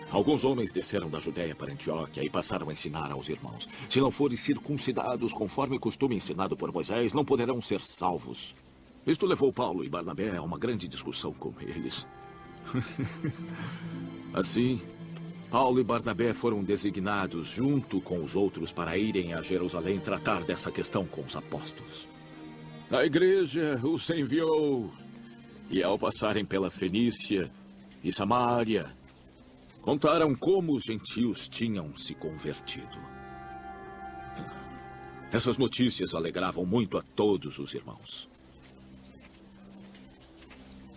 Alguns homens desceram da Judéia para Antioquia e passaram a ensinar aos irmãos: se não forem circuncidados conforme o costume ensinado por Moisés, não poderão ser salvos. Isto levou Paulo e Barnabé a uma grande discussão com eles. Assim, Paulo e Barnabé foram designados junto com os outros para irem a Jerusalém tratar dessa questão com os apóstolos. A igreja os enviou, e ao passarem pela Fenícia e Samaria, contaram como os gentios tinham se convertido. Essas notícias alegravam muito a todos os irmãos.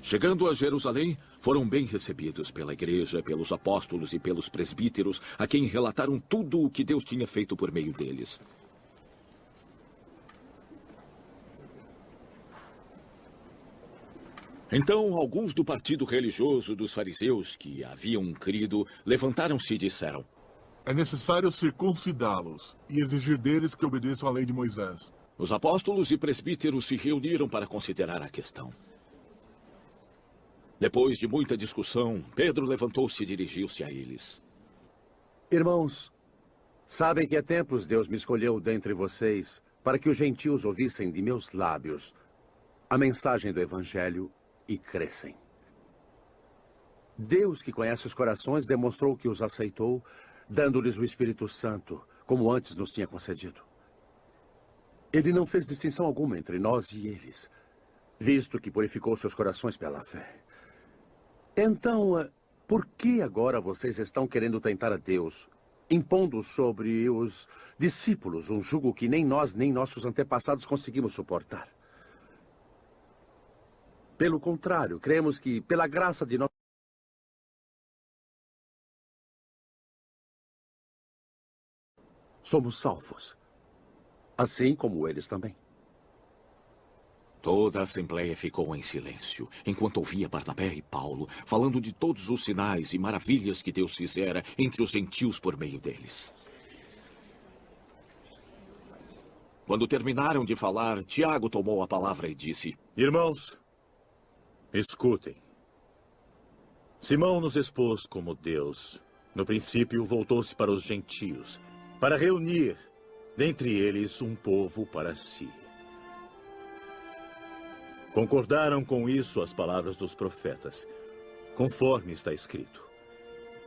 Chegando a Jerusalém, foram bem recebidos pela igreja, pelos apóstolos e pelos presbíteros, a quem relataram tudo o que Deus tinha feito por meio deles. Então, alguns do partido religioso dos fariseus que haviam crido levantaram-se e disseram: é necessário circuncidá-los e exigir deles que obedeçam à lei de Moisés. Os apóstolos e presbíteros se reuniram para considerar a questão. Depois de muita discussão, Pedro levantou-se e dirigiu-se a eles. Irmãos, sabem que há tempos Deus me escolheu dentre vocês para que os gentios ouvissem de meus lábios a mensagem do Evangelho e crescem. Deus, que conhece os corações, demonstrou que os aceitou, dando-lhes o Espírito Santo, como antes nos tinha concedido. Ele não fez distinção alguma entre nós e eles, visto que purificou seus corações pela fé. Então, por que agora vocês estão querendo tentar a Deus, impondo sobre os discípulos um jugo que nem nós nem nossos antepassados conseguimos suportar? Pelo contrário, cremos que, pela graça de nós, somos salvos, assim como eles também. Toda a assembleia ficou em silêncio, enquanto ouvia Barnabé e Paulo falando de todos os sinais e maravilhas que Deus fizera entre os gentios por meio deles. Quando terminaram de falar, Tiago tomou a palavra e disse: Irmãos, escutem. Simão nos expôs como Deus. No princípio, voltou-se para os gentios, para reunir dentre eles um povo para si. Concordaram com isso as palavras dos profetas, conforme está escrito.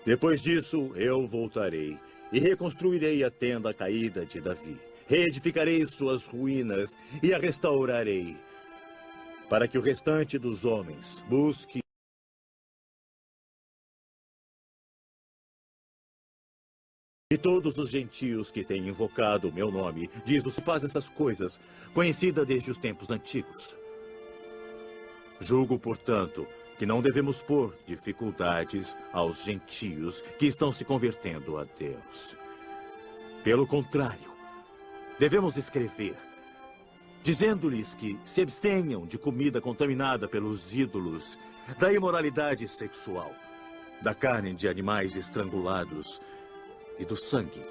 Depois disso, eu voltarei e reconstruirei a tenda caída de Davi. Reedificarei suas ruínas e a restaurarei, para que o restante dos homens busque e todos os gentios que têm invocado o meu nome, diz o que faz essas coisas, conhecida desde os tempos antigos. Julgo, portanto, que não devemos pôr dificuldades aos gentios que estão se convertendo a Deus. Pelo contrário, devemos escrever, dizendo-lhes que se abstenham de comida contaminada pelos ídolos, da imoralidade sexual, da carne de animais estrangulados e do sangue.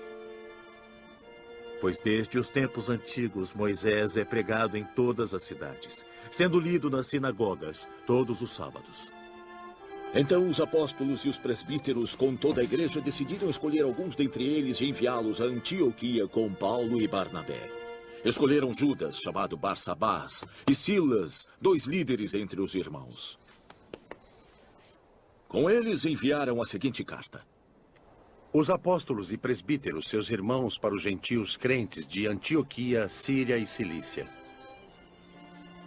Pois desde os tempos antigos Moisés é pregado em todas as cidades, sendo lido nas sinagogas todos os sábados. Então os apóstolos e os presbíteros com toda a igreja decidiram escolher alguns dentre eles e enviá-los a Antioquia com Paulo e Barnabé. Escolheram Judas, chamado Barsabás, e Silas, 2 líderes entre os irmãos. Com eles enviaram a seguinte carta: Os apóstolos e presbíteros, seus irmãos para os gentios crentes de Antioquia, Síria e Cilícia.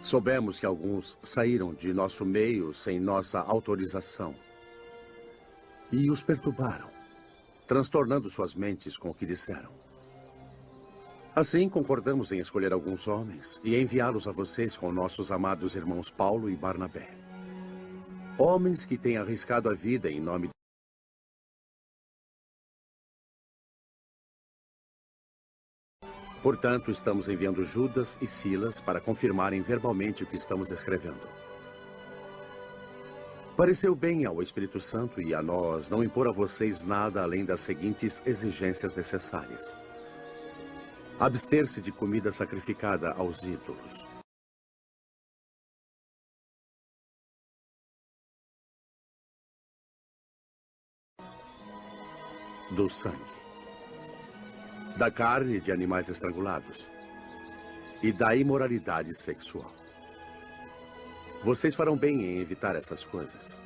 Soubemos que alguns saíram de nosso meio sem nossa autorização e os perturbaram, transtornando suas mentes com o que disseram. Assim, concordamos em escolher alguns homens e enviá-los a vocês com nossos amados irmãos Paulo e Barnabé. Homens que têm arriscado a vida em nome de Portanto, estamos enviando Judas e Silas para confirmarem verbalmente o que estamos escrevendo. Pareceu bem ao Espírito Santo e a nós não impor a vocês nada além das seguintes exigências necessárias: abster-se de comida sacrificada aos ídolos. do sangue, da carne de animais estrangulados e da imoralidade sexual. Vocês farão bem em evitar essas coisas.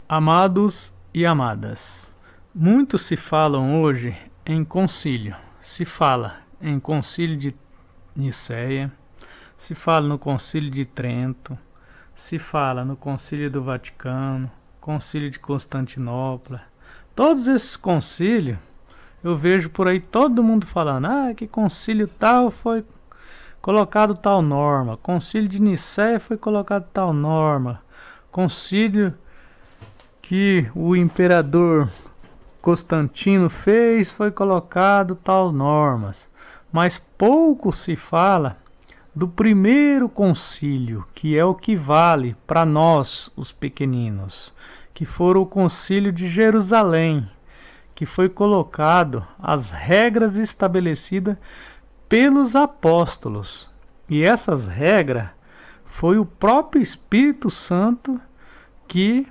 Amados e amadas, muito se falam hoje em concílio. Se fala em concílio de Nicéia, se fala no concílio de Trento, se fala no concílio do Vaticano, concílio de Constantinopla. Todos esses concílios, eu vejo por aí todo mundo falando, que concílio tal foi colocado tal norma, concílio de Nicéia foi colocado tal norma, concílio que o imperador Constantino fez foi colocado tal normas, mas pouco se fala do primeiro concílio, que é o que vale para nós, os pequeninos, que foi o concílio de Jerusalém, que foi colocado as regras estabelecidas pelos apóstolos. E essas regras foi o próprio Espírito Santo que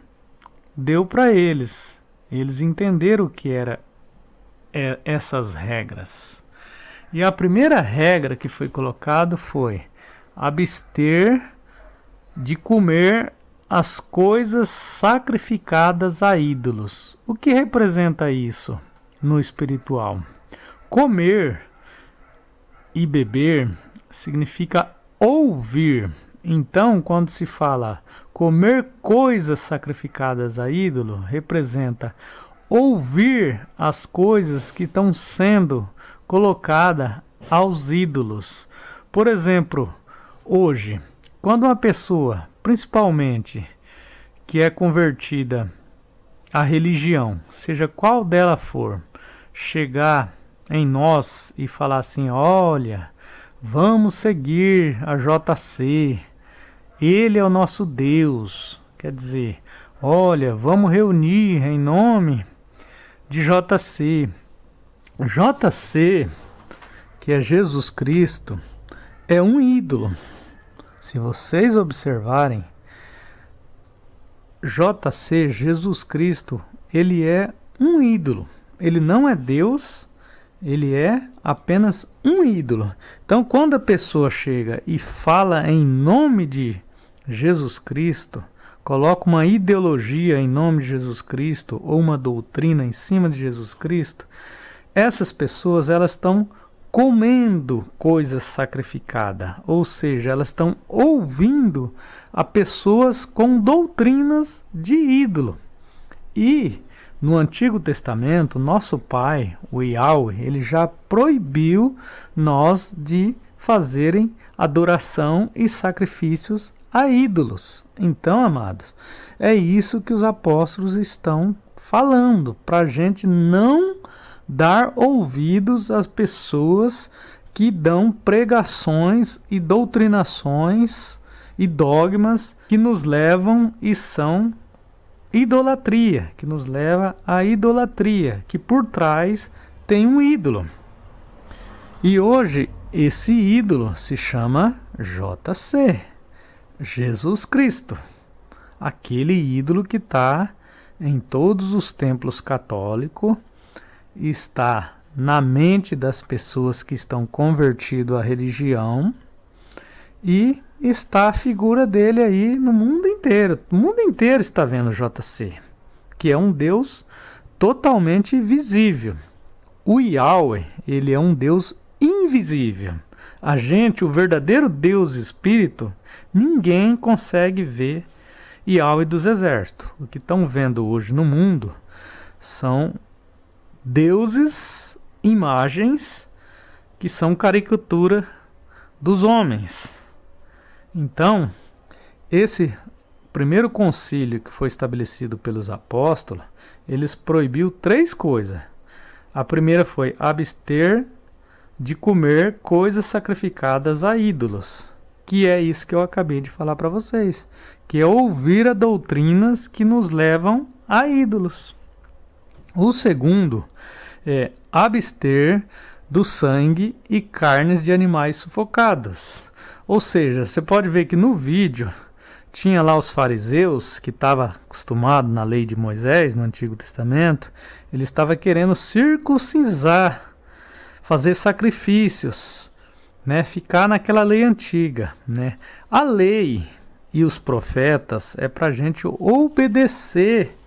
deu para eles. Eles entenderam o que era essas regras. E a primeira regra que foi colocada foi abster de comer as coisas sacrificadas a ídolos. O que representa isso no espiritual? Comer e beber significa ouvir. Então, quando se fala comer coisas sacrificadas a ídolo, representa ouvir as coisas que estão sendo colocadas aos ídolos. Por exemplo, hoje, quando uma pessoa, principalmente, que é convertida à religião, seja qual dela for, chegar em nós e falar assim, olha, vamos seguir a JC, ele é o nosso Deus. Quer dizer, olha, vamos reunir em nome de JC. JC, que é Jesus Cristo, é um ídolo. Se vocês observarem, JC, Jesus Cristo, ele é um ídolo. Ele não é Deus, ele é apenas um ídolo. Então, quando a pessoa chega e fala em nome de Jesus Cristo, coloca uma ideologia em nome de Jesus Cristo ou uma doutrina em cima de Jesus Cristo, essas pessoas elas estão comendo coisas sacrificadas, ou seja, elas estão ouvindo a pessoas com doutrinas de ídolo. E no Antigo Testamento, nosso pai, o Yahweh, ele já proibiu nós de fazerem adoração e sacrifícios a ídolos. Então, amados, é isso que os apóstolos estão falando, para a gente não dar ouvidos às pessoas que dão pregações e doutrinações e dogmas que nos levam e são idolatria, que nos leva à idolatria, que por trás tem um ídolo. E hoje esse ídolo se chama JC, Jesus Cristo, aquele ídolo que está em todos os templos católicos, está na mente das pessoas que estão convertidas à religião e está a figura dele aí no mundo inteiro. O mundo inteiro está vendo JC, que é um Deus totalmente visível. O Yahweh, ele é um Deus invisível. A gente, o verdadeiro Deus Espírito, ninguém consegue ver Yahweh dos exércitos. O que estão vendo hoje no mundo são deuses, imagens, que são caricatura dos homens. Então, esse primeiro concílio que foi estabelecido pelos apóstolos, eles proibiu 3 coisas. A primeira foi abster de comer coisas sacrificadas a ídolos, que é isso que eu acabei de falar para vocês, que é ouvir a doutrinas que nos levam a ídolos. O segundo é abster do sangue e carnes de animais sufocados. Ou seja, você pode ver que no vídeo tinha lá os fariseus, que estavam acostumados na lei de Moisés, no Antigo Testamento, eles estavam querendo circuncisar, fazer sacrifícios, né? Ficar naquela lei antiga, né? A lei e os profetas é para a gente obedecer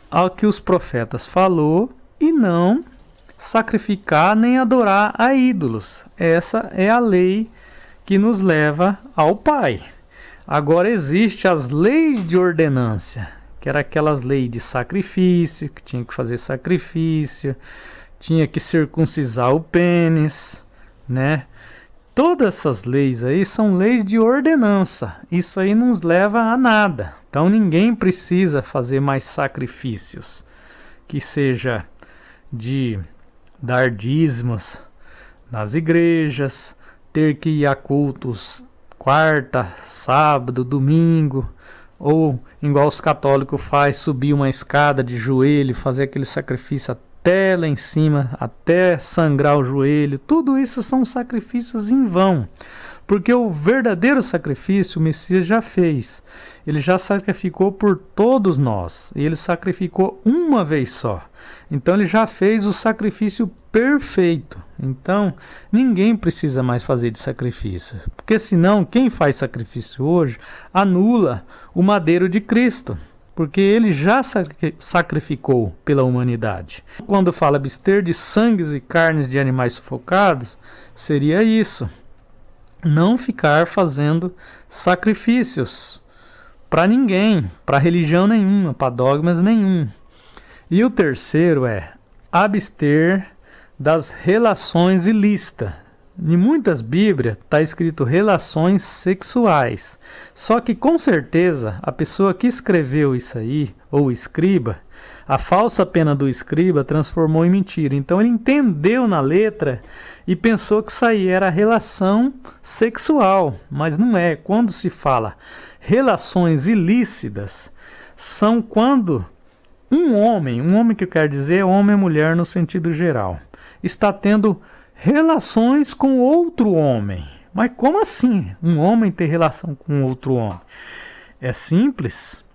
ao que os profetas falou e não sacrificar nem adorar a ídolos. Essa é a lei que nos leva ao Pai. Agora existe as leis de ordenância, que eram aquelas leis de sacrifício, que tinha que fazer sacrifício, tinha que circuncisar o pênis, né? Todas essas leis aí são leis de ordenança. Isso aí não nos leva a nada. Então ninguém precisa fazer mais sacrifícios, que seja de dar dízimos nas igrejas, ter que ir a cultos quarta, sábado, domingo, ou igual os católicos faz, subir uma escada de joelho, fazer aquele sacrifício até lá em cima, até sangrar o joelho. Tudo isso são sacrifícios em vão, porque o verdadeiro sacrifício o Messias já fez. Ele já sacrificou por todos nós, e ele sacrificou uma vez só. Então ele já fez o sacrifício perfeito. Então ninguém precisa mais fazer de sacrifício, porque senão quem faz sacrifício hoje anula o madeiro de Cristo, porque ele já sacrificou pela humanidade. Quando fala abster de sangues e carnes de animais sufocados, seria isso: não ficar fazendo sacrifícios para ninguém, para religião nenhuma, para dogmas nenhum. E o terceiro é abster das relações ilícitas. Em muitas Bíblias está escrito relações sexuais. Só que com certeza a pessoa que escreveu isso aí, ou o escriba, a falsa pena do escriba transformou em mentira. Então ele entendeu na letra e pensou que isso aí era relação sexual. Mas não é. Quando se fala relações ilícitas, são quando um homem que eu quero dizer homem e mulher no sentido geral, está tendo relações com outro homem. Mas como assim um homem ter relação com outro homem? É simples.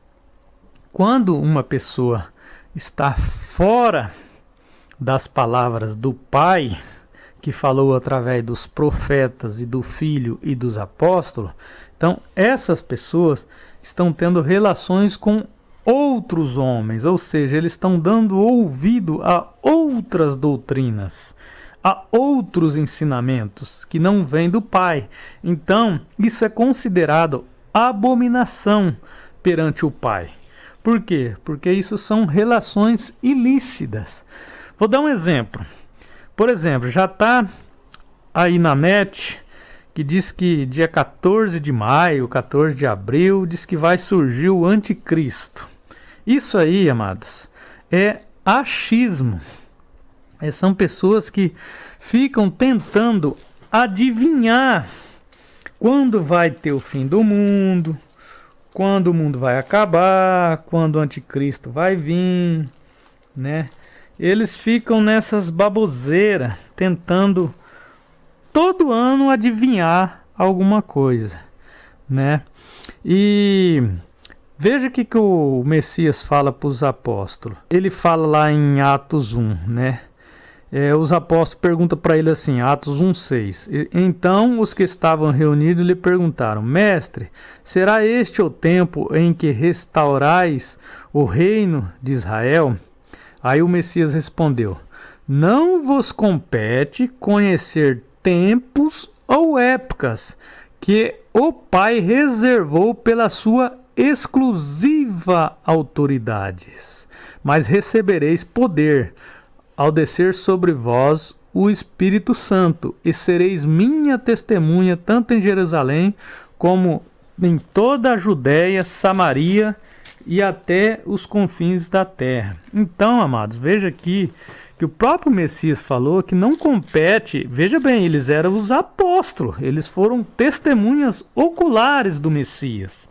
Quando uma pessoa está fora das palavras do Pai, que falou através dos profetas e do Filho e dos apóstolos, então essas pessoas estão tendo relações com outros homens, ou seja, eles estão dando ouvido a outras doutrinas, a outros ensinamentos que não vêm do Pai. Então, isso é considerado abominação perante o Pai. Por quê? Porque isso são relações ilícitas. Vou dar um exemplo. Por exemplo, já está aí na net que diz que dia 14 de maio, 14 de abril, diz que vai surgir o anticristo. Isso aí, amados, é achismo. São pessoas que ficam tentando adivinhar quando vai ter o fim do mundo, quando o mundo vai acabar, quando o anticristo vai vir, né? Eles ficam nessas baboseiras, tentando todo ano adivinhar alguma coisa, né? E veja o que o Messias fala para os apóstolos. Ele fala lá em Atos 1, né? Os apóstolos perguntam para ele assim, Atos 1,6. Então os que estavam reunidos lhe perguntaram: Mestre, será este o tempo em que restaurais o reino de Israel? Aí o Messias respondeu: Não vos compete conhecer tempos ou épocas que o Pai reservou pela sua exclusiva autoridade, mas recebereis poder ao descer sobre vós o Espírito Santo, e sereis minha testemunha tanto em Jerusalém como em toda a Judéia, Samaria e até os confins da terra. Então, amados, veja aqui que o próprio Messias falou que não compete, veja bem, eles eram os apóstolos, eles foram testemunhas oculares do Messias.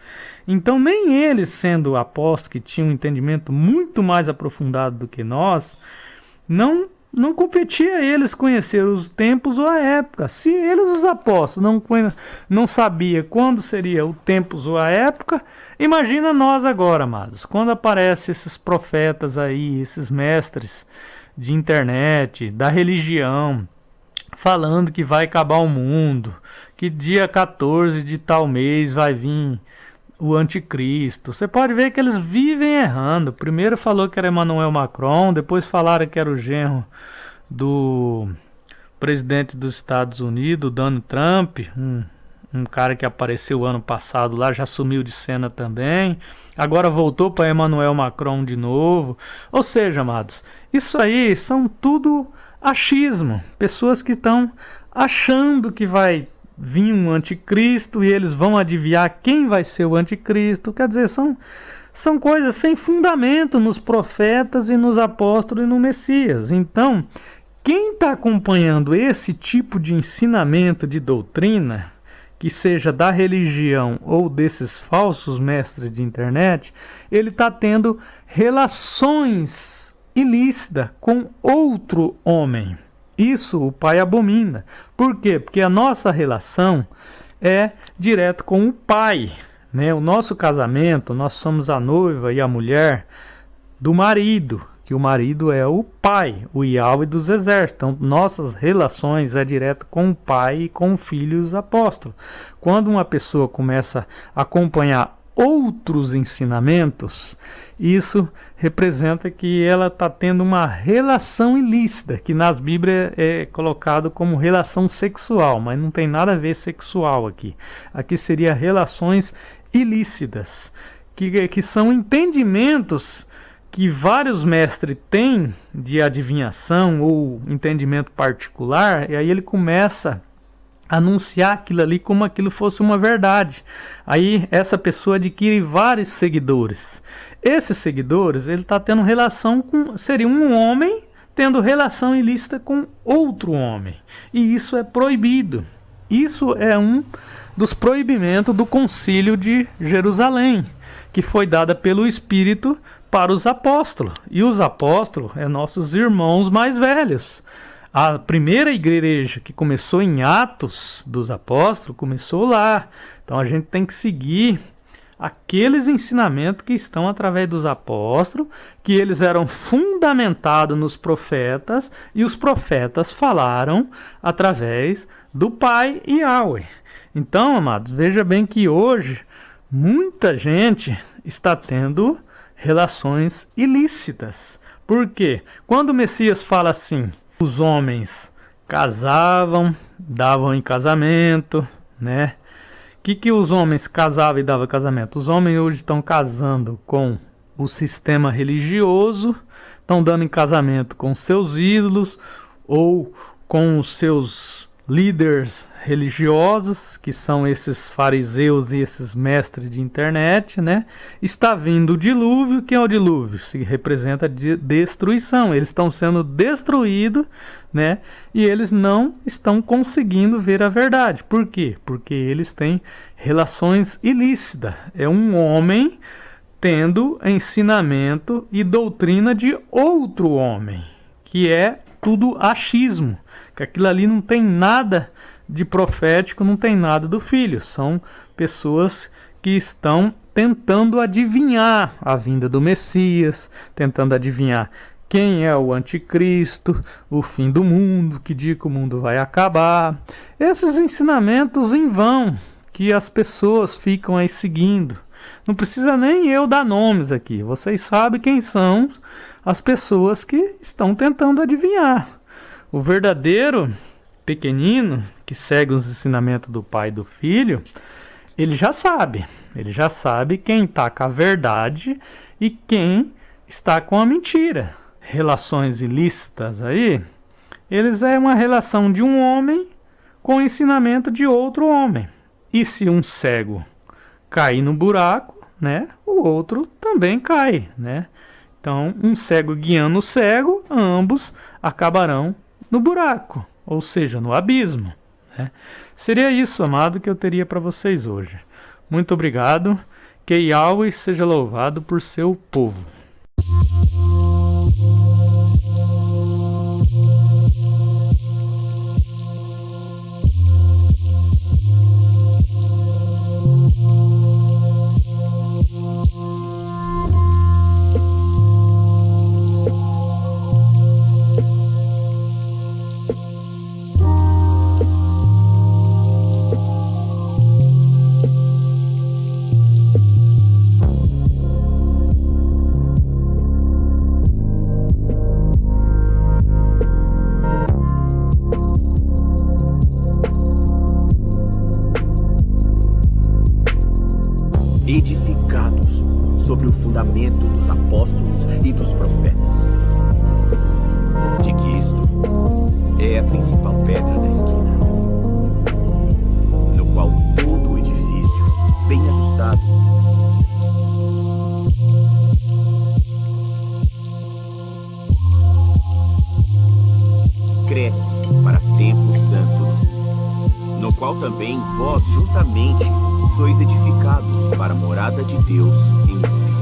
Então nem eles, sendo apóstolos que tinham um entendimento muito mais aprofundado do que nós, não não competia a eles conhecer os tempos ou a época. Se eles, os apóstolos, não sabia quando seria o tempos ou a época, imagina nós agora, amados. Quando aparecem esses profetas aí, esses mestres de internet, da religião, falando que vai acabar o mundo, que dia 14 de tal mês vai vir o anticristo. Você pode ver que eles vivem errando. Primeiro falou que era Emmanuel Macron, depois falaram que era o genro do presidente dos Estados Unidos, Donald Trump, um cara que apareceu ano passado lá, já sumiu de cena também. Agora voltou para Emmanuel Macron de novo. Ou seja, amados, isso aí são tudo achismo. Pessoas que estão achando que vai vir um anticristo e eles vão adivinhar quem vai ser o anticristo. Quer dizer, são coisas sem fundamento nos profetas e nos apóstolos e no Messias. Então, quem está acompanhando esse tipo de ensinamento, de doutrina, que seja da religião ou desses falsos mestres de internet, ele está tendo relações ilícitas com outro homem. Isso o Pai abomina. Por quê? Porque a nossa relação é direto com o Pai, né? O nosso casamento, nós somos a noiva e a mulher do marido, que o marido é o Pai, o Yahweh dos exércitos. Então, nossas relações é direto com o Pai e com o Filho e os apóstolos. Quando uma pessoa começa a acompanhar outros ensinamentos, isso representa que ela está tendo uma relação ilícita, que nas Bíblias é colocado como relação sexual, mas não tem nada a ver sexual aqui. Aqui seria relações ilícitas, que são entendimentos que vários mestres têm de adivinhação ou entendimento particular, e aí ele começa anunciar aquilo ali como aquilo fosse uma verdade. Aí essa pessoa adquire vários seguidores. Esses seguidores, ele está tendo relação com... Seria um homem tendo relação ilícita com outro homem. E isso é proibido. Isso é um dos proibimentos do Concílio de Jerusalém, que foi dada pelo Espírito para os apóstolos. E os apóstolos são nossos irmãos mais velhos. A primeira igreja que começou em Atos dos Apóstolos, começou lá. Então a gente tem que seguir aqueles ensinamentos que estão através dos apóstolos, que eles eram fundamentados nos profetas, e os profetas falaram através do Pai Yahweh. Então, amados, veja bem que hoje muita gente está tendo relações ilícitas. Por quê? Quando o Messias fala assim, os homens casavam, davam em casamento, né? O que os homens casavam e davam em casamento? Os homens hoje estão casando com o sistema religioso, estão dando em casamento com seus ídolos ou com os seus líderes religiosos, que são esses fariseus e esses mestres de internet, né? Está vindo o dilúvio. Que é o dilúvio? Se representa destruição. Eles estão sendo destruídos, né? E eles não estão conseguindo ver a verdade. Por quê? Porque eles têm relações ilícitas. É um homem tendo ensinamento e doutrina de outro homem, que é tudo achismo, que aquilo ali não tem nada de profético, não tem nada do Filho. São pessoas que estão tentando adivinhar a vinda do Messias, tentando adivinhar quem é o anticristo, o fim do mundo, que dia que o mundo vai acabar. Esses ensinamentos em vão que as pessoas ficam aí seguindo. Não precisa nem eu dar nomes aqui. Vocês sabem quem são as pessoas que estão tentando adivinhar. O verdadeiro pequenino que segue os ensinamentos do Pai e do Filho, ele já sabe quem está com a verdade e quem está com a mentira. Relações ilícitas aí, eles é uma relação de um homem com o ensinamento de outro homem. E se um cego cair no buraco, né, o outro também cai, né? Então, um cego guiando o cego, ambos acabarão no buraco, ou seja, no abismo, né? Seria isso, amado, que eu teria para vocês hoje. Muito obrigado. Que Yahweh seja louvado por seu povo. edificados sobre o fundamento dos apóstolos e dos profetas. De Cristo é a principal pedra da esquina, no qual todo o edifício, bem ajustado, cresce para templo santo, no qual também vós juntamente sois edificados para a morada de Deus em espírito.